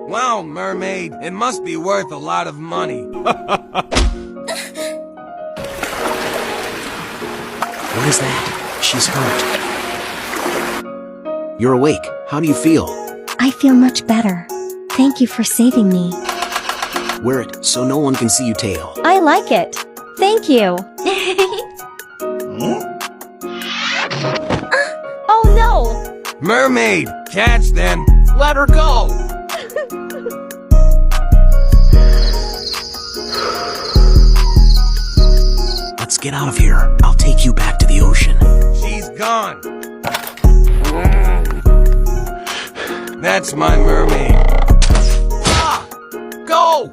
Wow, mermaid, it must be worth a lot of money. What is that? She's hurt. You're awake. How do you feel? I feel much better. Thank you for saving me. Wear it so no one can see you tail. I like it. Thank you. Oh no! Mermaid, catch them. Let her go! Let's get out of here. I'll take you back to the ocean. She's gone. That's my mermaid. Ah! Go!